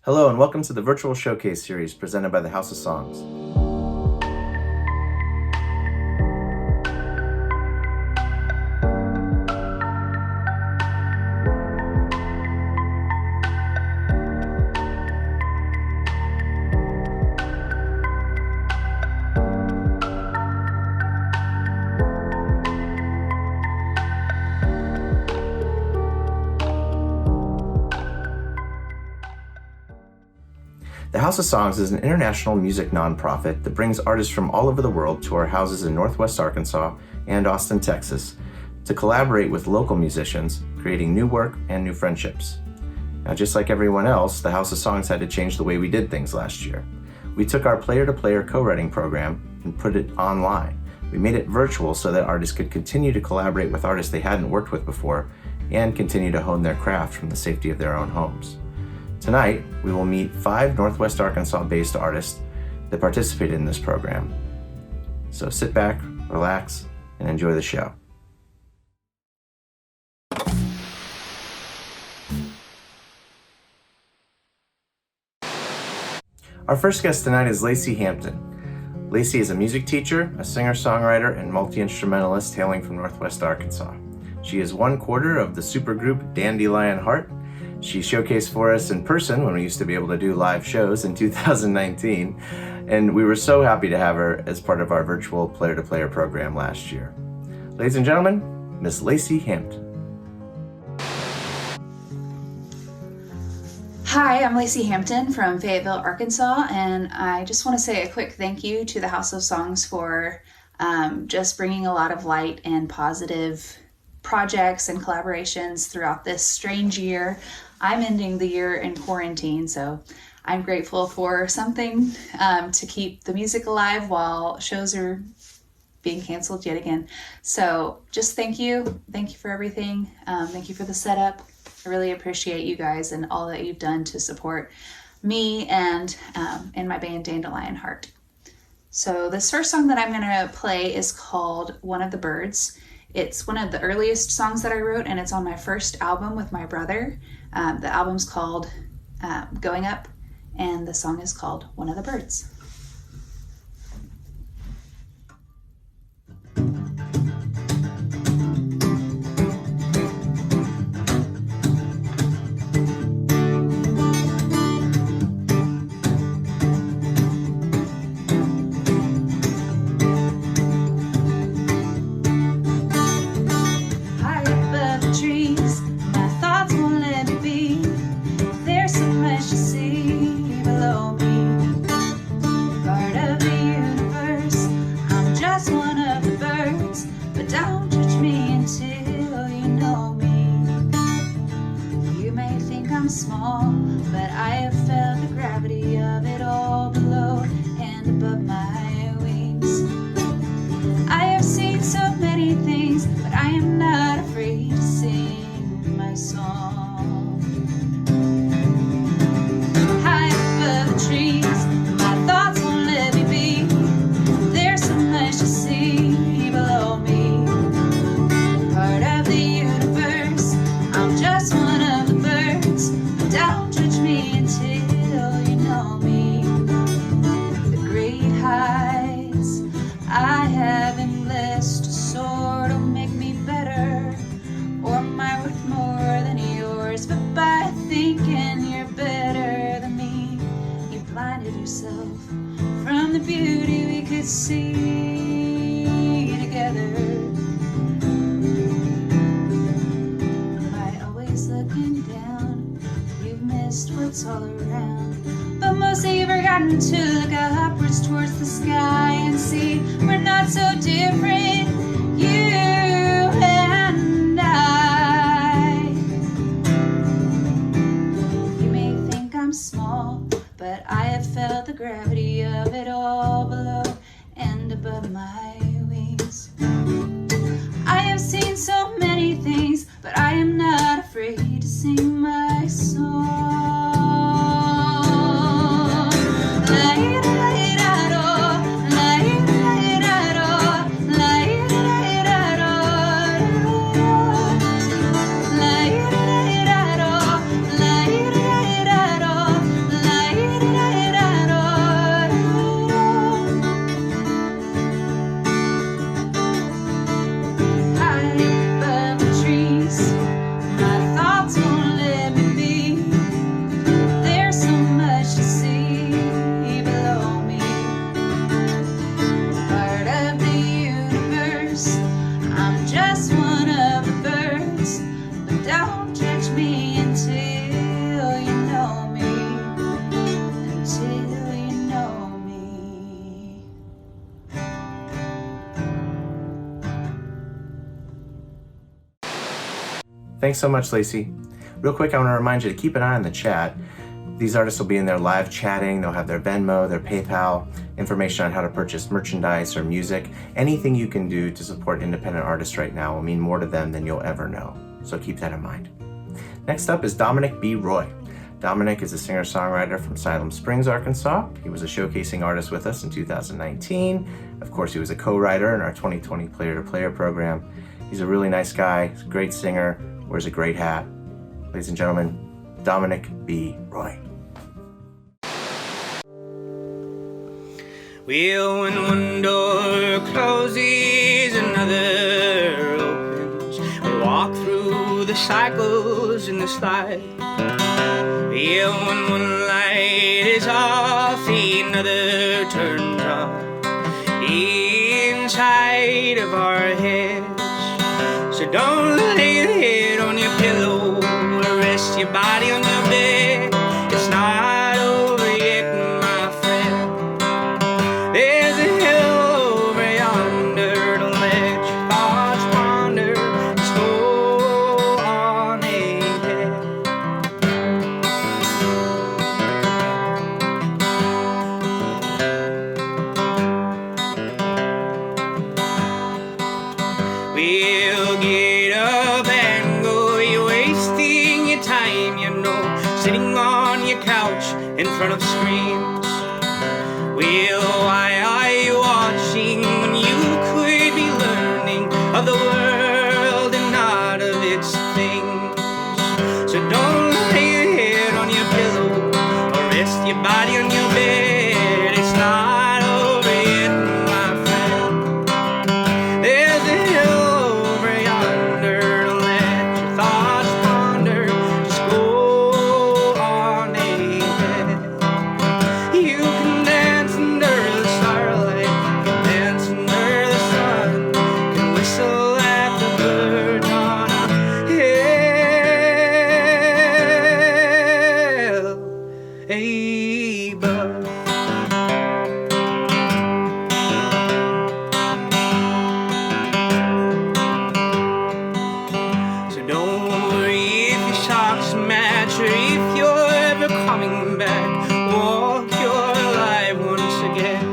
Hello and welcome to the virtual showcase series presented by the House of Songs. The House of Songs is an international music nonprofit that brings artists from all over the world to our houses in Northwest Arkansas and Austin, Texas, to collaborate with local musicians, creating new work and new friendships. Now, just like everyone else, the House of Songs had to change the way we did things last year. We took our player-to-player co-writing program and put it online. We made it virtual so that artists could continue to collaborate with artists they hadn't worked with before and continue to hone their craft from the safety of their own homes. Tonight, we will meet 5 Northwest Arkansas-based artists that participated in this program. So sit back, relax, and enjoy the show. Our first guest tonight is Lacy Hampton. Lacy is a music teacher, a singer-songwriter, and multi-instrumentalist hailing from Northwest Arkansas. She is one quarter of the supergroup Dandelion Heart. She showcased for us in person when we used to be able to do live shows in 2019, and we were so happy to have her as part of our virtual player-to-player program last year. Ladies and gentlemen, Miss Lacy Hampton. Hi, I'm Lacy Hampton from Fayetteville, Arkansas, and I just want to say a quick thank you to the House of Songs for just bringing a lot of light and positive projects and collaborations throughout this strange year. I'm ending the year in quarantine, so I'm grateful for something to keep the music alive while shows are being canceled yet again. So just thank you. Thank you for everything. Thank you for the setup. I really appreciate you guys and all that you've done to support me and my band Dandelion Heart. So this first song that I'm going to play is called One of the Birds. It's one of the earliest songs that I wrote, and it's on my first album with my brother. The album's called Going Up, and the song is called One of the Birds. Small, but I have felt the gravity of it all below and above my wings. I have seen so many things, but I am not afraid to sing my song. High above the trees, my thoughts won't let me be. There's so much to see below me. Part of the universe, I'm just one of the birds. Don't judge me until you know me. The great heights I have been blessed to soar don't make me better or my worth more than yours. But by thinking you're better than me, you blinded yourself from the beauty we could see together. By always looking down, you've missed what's all around, but mostly you've forgotten to look upwards towards the sky and see we're not so different, you and I. You may think I'm small, but I have felt the gravity of it all below and above my wings. I have seen so many things, but I am not afraid to sing my song. Thanks so much, Lacey. Real quick, I want to remind you to keep an eye on the chat. These artists will be in there live chatting. They'll have their Venmo, their PayPal, information on how to purchase merchandise or music. Anything you can do to support independent artists right now will mean more to them than you'll ever know. So keep that in mind. Next up is Dominic B Roy. Dominic is a singer-songwriter from Siloam Springs, Arkansas. He was a showcasing artist with us in 2019. Of course, he was a co-writer in our 2020 Player to Player program. He's a really nice guy, he's a great singer, wears a great hat. Ladies and gentlemen, Dominic B Roy. Well, when one door closes, another opens. We walk through the cycles in this life. Yeah, when one light is off, another turns on inside of our heads. So don't lay your head on your pillow or rest your body on your bed. It's not over yet, my friend. There's a hill over yonder. Don't let your thoughts wander. Just go on ahead. We'll get up and go. You're wasting your time, you know, sitting on your couch in front of screens. Well, why are you watching when you could be learning of the world and not of its things? So don't lay your head on your pillow or rest your body on your bed. It's not over yet, my friend. There's a hill over yonder. Don't let your thoughts wander. Just go on ahead. You can dance under the starlight, you can dance under the sun, you can whistle at the birds on a hill above. So don't worry if your socks match or if you're ever coming back. Walk your life once again.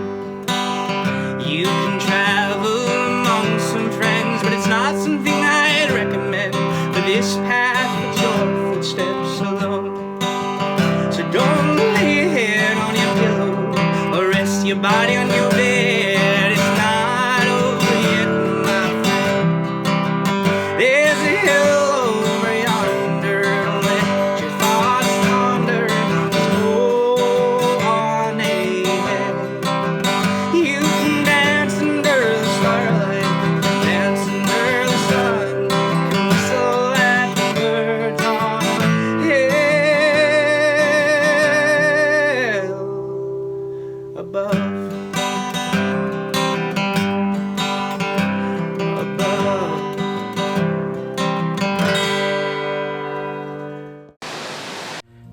You can travel among some friends, but it's not something I'd recommend for this path with your footsteps alone. So don't lay your head on your pillow or rest your body on your bed. It's not over yet, my friend. There's a hill over yonder. Don't let your thoughts wander. Just go on ahead. You can dance under the starlight, you can dance under the sun, you can whistle at the birds on a hill above.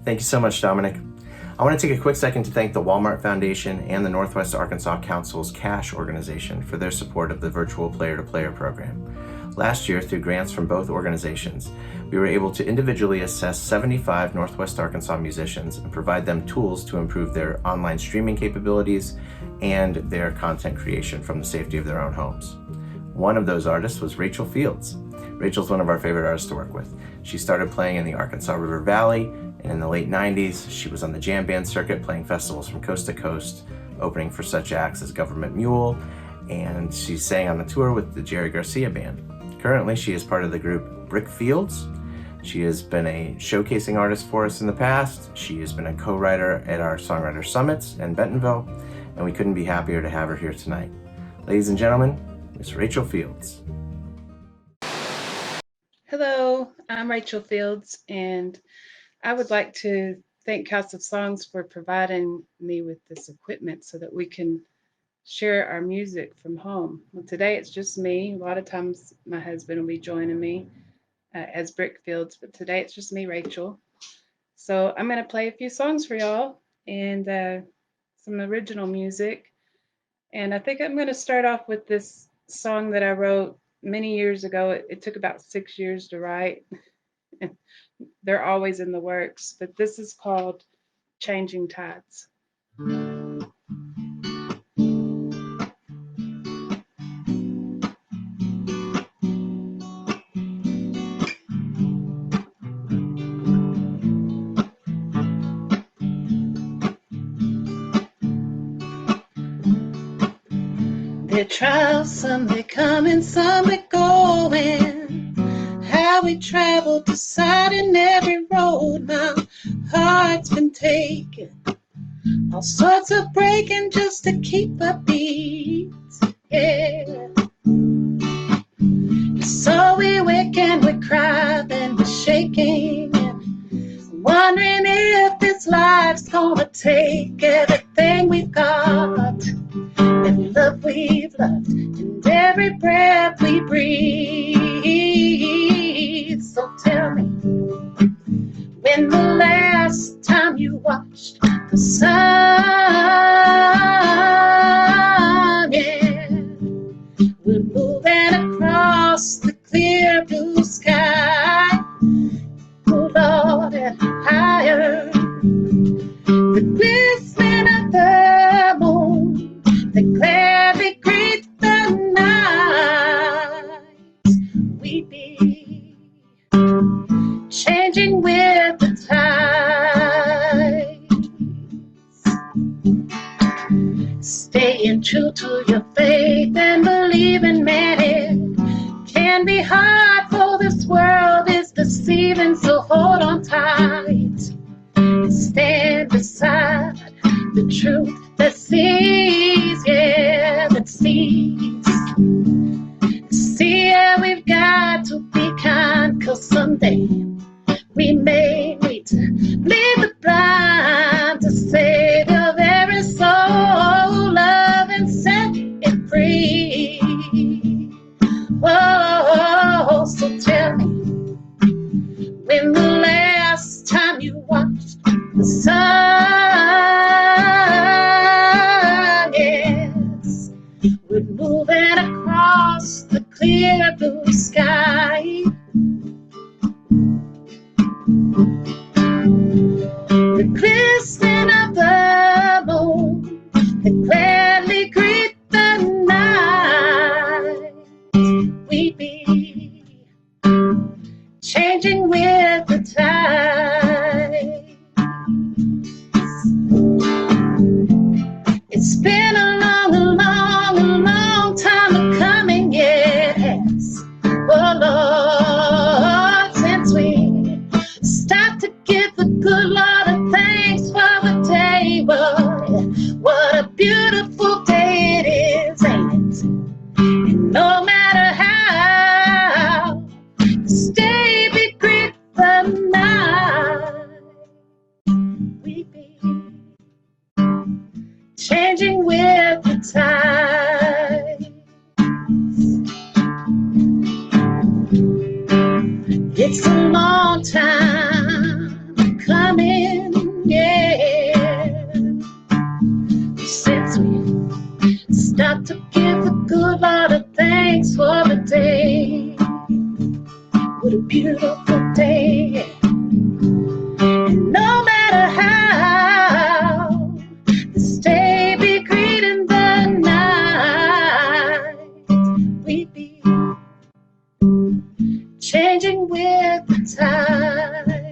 Thank you so much, Dominic. I want to take a quick second to thank the Walmart Foundation and the Northwest Arkansas Council's CASH organization for their support of the virtual player-to-player program. Last year, through grants from both organizations, we were able to individually assess 75 Northwest Arkansas musicians and provide them tools to improve their online streaming capabilities and their content creation from the safety of their own homes. One of those artists was Rachel Fields. Rachel's one of our favorite artists to work with. She started playing in the Arkansas River Valley, and in the late 90s, she was on the jam band circuit playing festivals from coast to coast, opening for such acts as Government Mule, and she sang on the tour with the Jerry Garcia Band. Currently, she is part of the group Brick Fields. She has been a showcasing artist for us in the past. She has been a co-writer at our Songwriter Summits in Bentonville, and we couldn't be happier to have her here tonight. Ladies and gentlemen, Miss Rachel Fields. Hello, I'm Rachel Fields, and I would like to thank House of Songs for providing me with this equipment so that we can share our music from home. Well, today it's just me. A lot of times my husband will be joining me as Brick Fields, but today it's just me, Rachel. So I'm going to play a few songs for y'all and some original music. And I think I'm going to start off with this song that I wrote many years ago. It took about 6 years to write. They're always in the works, but this is called Changing Tides. There are trials, some may come and some may going. How we travel, deciding every road, my heart's been taken. All sorts of breaking just to keep a beat, yeah. So we wake and we cry, then we're shaking, and wondering if this life's gonna take everything we've got. Every love we've loved, and every breath we breathe. So tell me, when the last time you watched the sun, yeah, we're moving across the clear blue sky, oh Lord, and higher, the glistening of the moon, that gladly greet the night. We be changing with the tides, staying true to your faith and believing, man, it can be hard, for this world is deceiving. So hold on tight and stand beside the truth that sees, yeah, that sees. See, yeah, we've got to be kind, 'cause someday we may need to lead the blind to save your very soul, love and set it free. Whoa, so tell me, when the last time you watched the sun, yes, we're moving across the clear blue sky, the glistening of the moon, that gladly greet the night. We be changing with the tides. It's been a long, a long, a long time coming, yes, oh Lord, since we stopped to give the good Lord a thanks for the day. What a beautiful day it is, ain't it? And no matter how, stay be great the night. We be changing with the tides. It's a long time coming, yeah, since we stopped to give the good Lord a thanks for the day. What a beautiful day. And no matter how, this day be greeting the night. We be changing with the tides.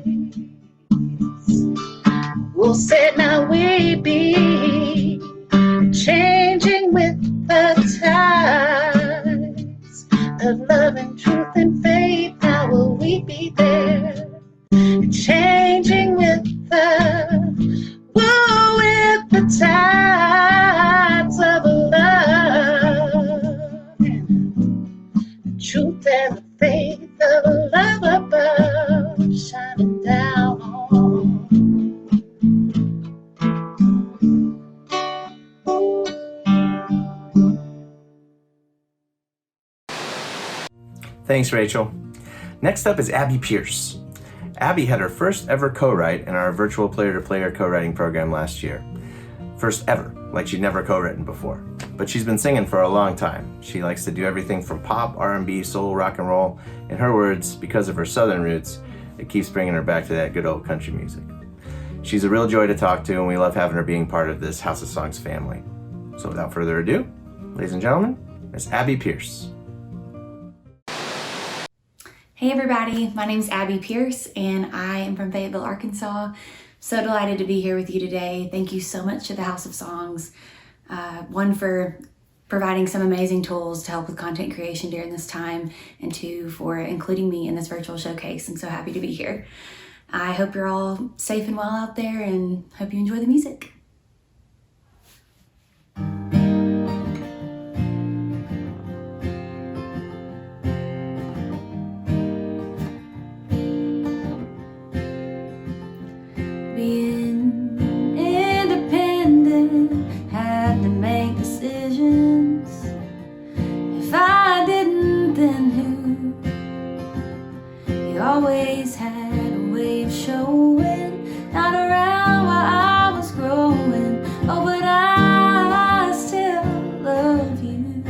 We'll say now we be changing with the tides of love and truth and faith. How will we be there? Changing with the tides of love and the truth and the faith of love above, shining down on. Thanks, Rachel. Next up is Abbey Pierce. Abbey had her first ever co-write in our virtual player-to-player co-writing program last year. First ever, like she'd never co-written before. But she's been singing for a long time. She likes to do everything from pop, R&B, soul, rock and roll. In her words, because of her southern roots, it keeps bringing her back to that good old country music. She's a real joy to talk to, and we love having her being part of this House of Songs family. So without further ado, ladies and gentlemen, Miss Abbey Pierce. Hey everybody, my name's Abbey Pierce and I am from Fayetteville, Arkansas. So delighted to be here with you today. Thank you so much to the House of Songs. One, for providing some amazing tools to help with content creation during this time, and two, for including me in this virtual showcase. I'm so happy to be here. I hope you're all safe and well out there and hope you enjoy the music. Being independent, had to make decisions. If I didn't, then who? You always had a way of showing, not around while I was growing. Oh, but I still love you.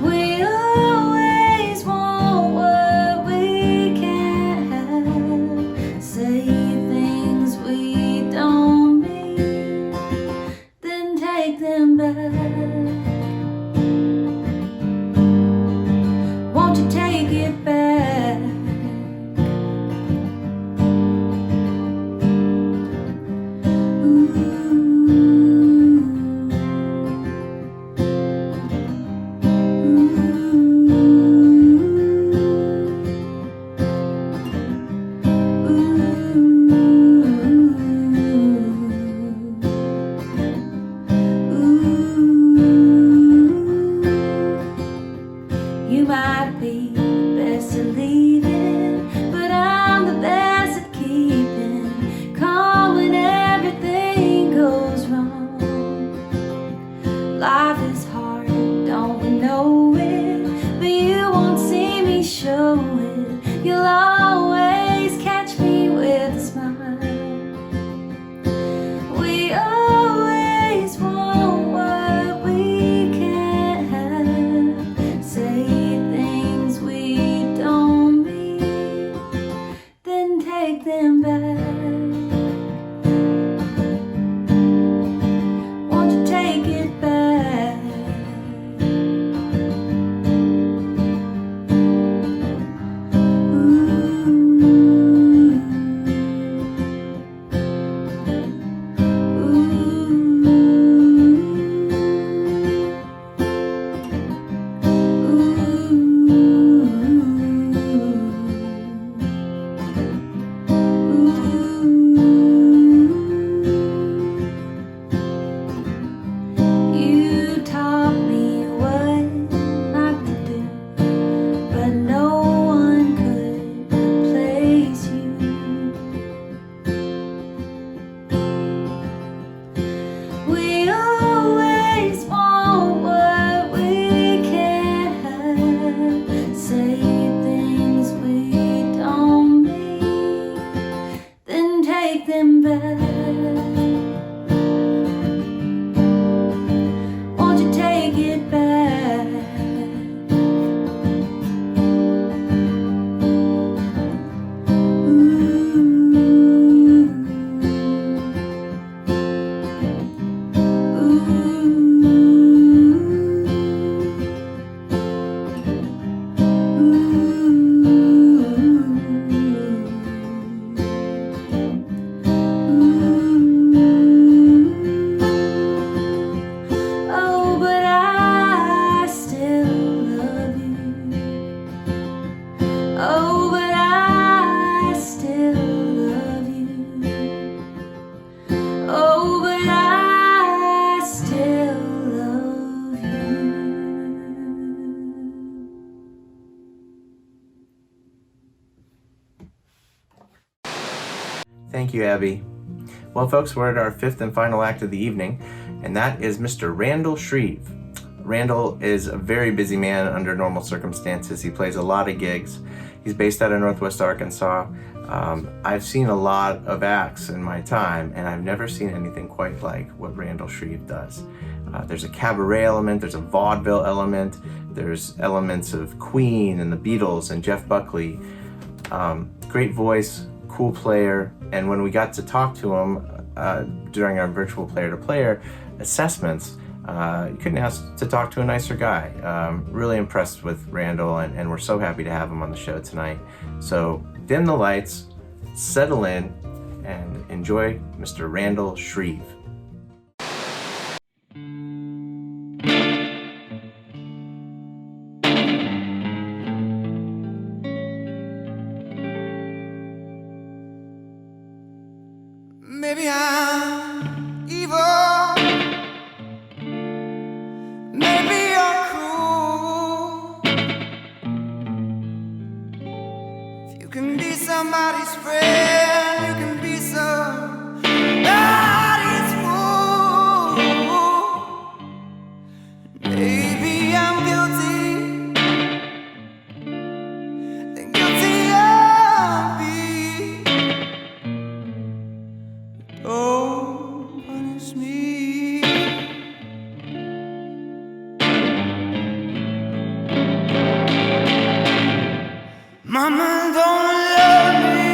We always want what we can't have, say things we don't mean, then take them back. Won't you take it back? You might be the best at leaving, but I'm the best at keeping calm when everything goes wrong. Life is hard, don't we know it? But you won't see me show it. You'll always catch me with a smile. We always want what we can't have, say things we don't mean, then take them back. Won't you take it back? You taught me what not to do, but no one could replace you. We always want what we can't have, say things we don't mean, then take them back. Won't you take it back? Oh, but I still love you. Oh, but I still love you. Oh, but I still love you. Thank you, Abby. Well, folks, we're at our fifth and final act of the evening, and that is Mr. Randall Shreve. Randall is a very busy man under normal circumstances. He plays a lot of gigs. He's based out of Northwest Arkansas. I've seen a lot of acts in my time, and I've never seen anything quite like what Randall Shreve does. There's a cabaret element, there's a vaudeville element, there's elements of Queen and the Beatles and Jeff Buckley. Great voice, cool player, and when we got to talk to him during our virtual player-to-player assessments, you couldn't ask to talk to a nicer guy. Really impressed with Randall, and we're so happy to have him on the show tonight. So dim the lights, settle in, and enjoy Mr. Randall Shreve. Maybe I'm evil, maybe you're cruel. If you can be somebody's friend, you can be somebody's fool. Maybe I'm guilty, and guilty of me. Don't punish me. Mama don't love me,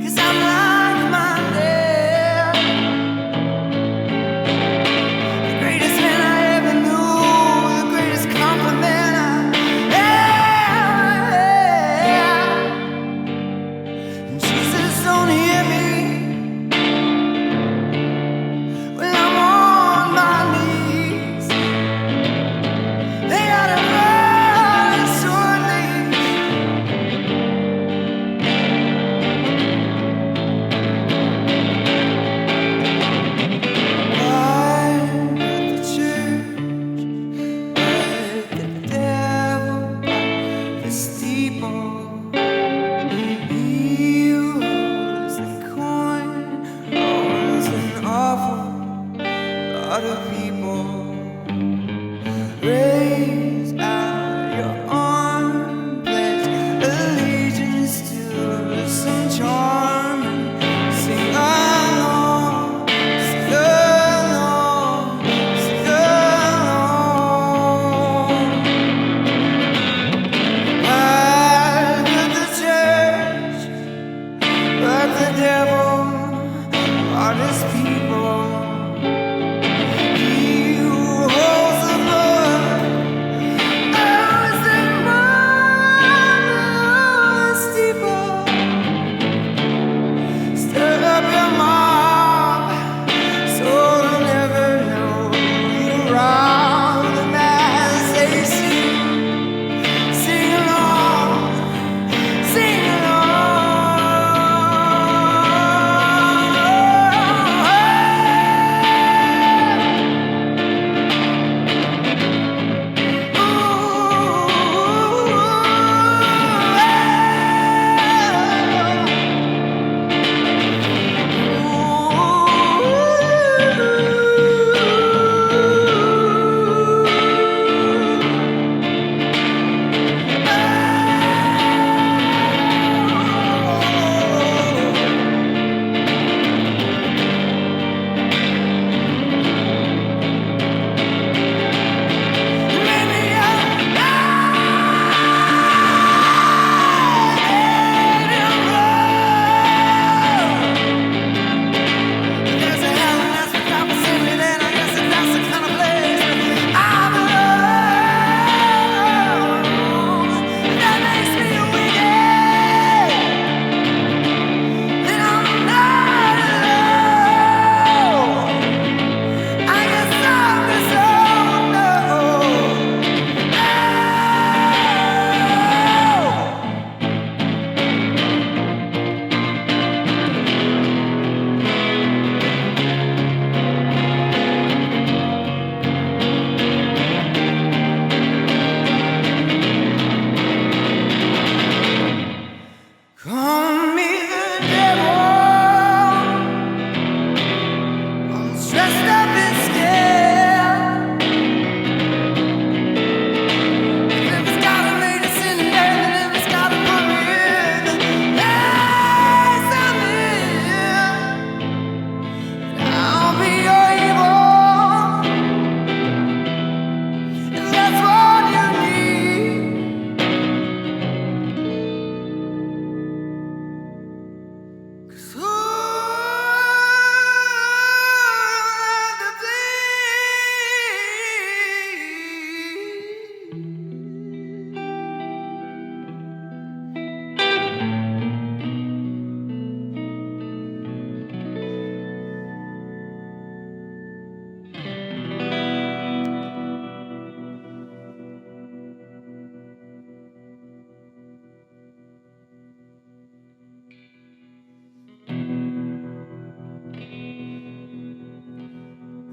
'cause I'm like-minded. The greatest man I ever knew, the greatest compliment I ever had. And Jesus don't hear me when I'm on my knees. They gotta run shortly. I'm at the church, but the devil at the steeple. He who holds the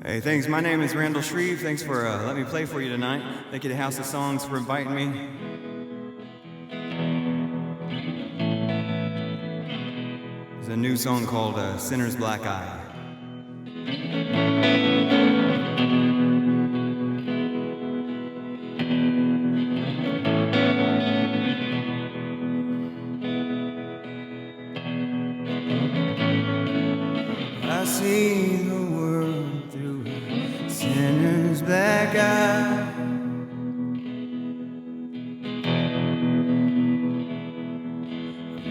Hey, thanks. My name is Randall Shreve. Thanks for letting me play for you tonight. Thank you to House of Songs for inviting me. There's a new song called Sinner's Black Eye. I see the world through a sinner's black eye.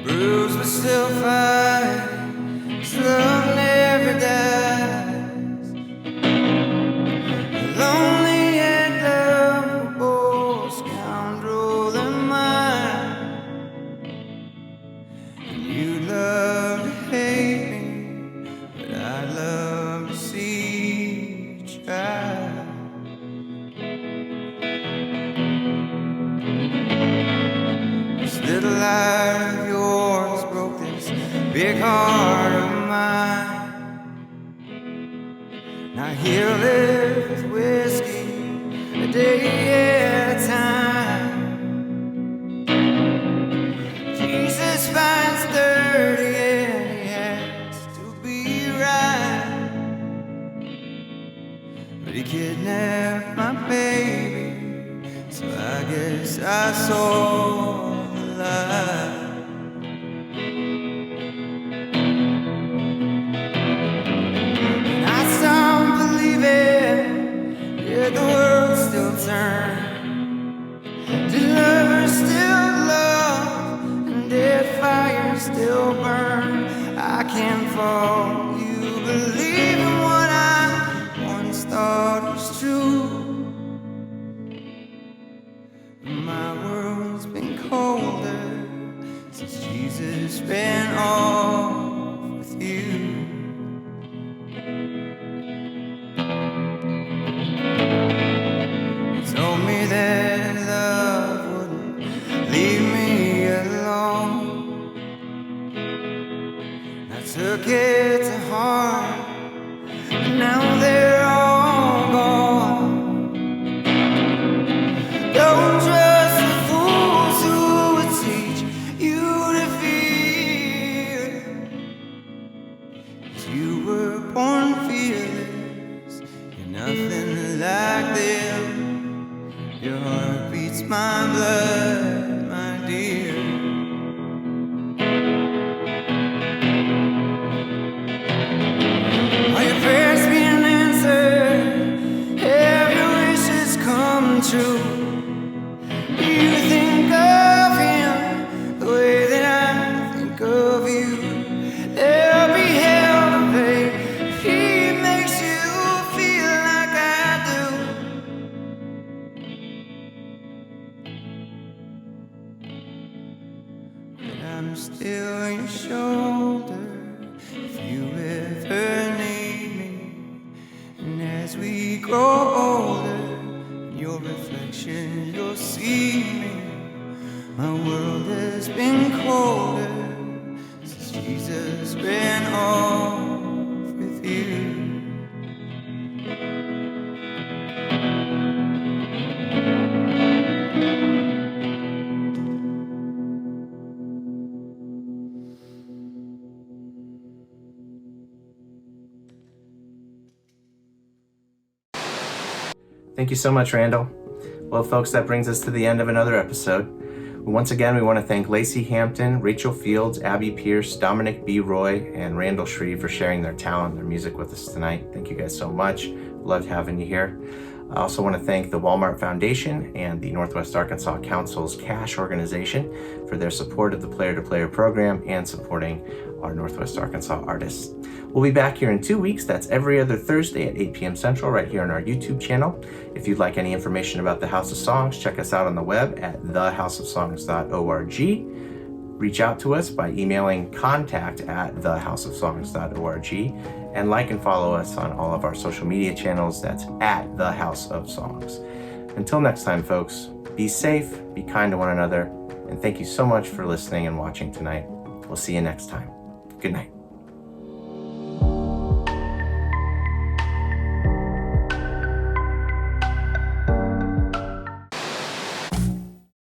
Bruised but still fight, love never dies. A lonely and lovable scoundrel am I. And you love to hate me, but I'd love to see you try. This little light of yours broke this big heart of mine. Now he'll live with whiskey a day at a time. Jesus finds dirty and he has to be right. But he kidnapped my baby, so I guess I saw the light. And I stopped believing, yeah, the world still turns. Did lovers still love, and dead fires still burn? I can't fall, you believe in what I once thought was true. My world's been colder since Jesus ran off with you. He told me that love wouldn't leave me alone. I took it to heart, but now they're all gone. Don't trust the fools who would teach you to fear. 'Cause you were born fearless, you're nothing like them. Your heart beats my blood, my dear. Are your prayers being answered? Have your wishes come true? Do you think of him the way that I think of you? There'll be hell to pay if he makes you feel like I do. But I'm still your shoulder if you ever need me. And as we grow older, your reflection, you'll see me. My world has been colder since Jesus ran off with you. Thank you so much, Randall. Well, folks, that brings us to the end of another episode. Once again, we want to thank Lacy Hampton, Rachel Fields, Abbey Pierce, Dominic B Roy, and Randall Shreve for sharing their talent and their music with us tonight. Thank you guys so much. Loved having you here. I also want to thank the Walmart Foundation and the Northwest Arkansas Council's Cash organization for their support of the Player to Player program and supporting our Northwest Arkansas artists. We'll be back here in 2 weeks. That's every other Thursday at 8 p.m. Central right here on our YouTube channel. If you'd like any information about the House of Songs, check us out on the web at thehouseofsongs.org. Reach out to us by emailing contact@thehouseofsongs.org, and like and follow us on all of our social media channels. That's at The House of Songs. Until next time, folks, be safe, be kind to one another, and thank you so much for listening and watching tonight. We'll see you next time. Good night.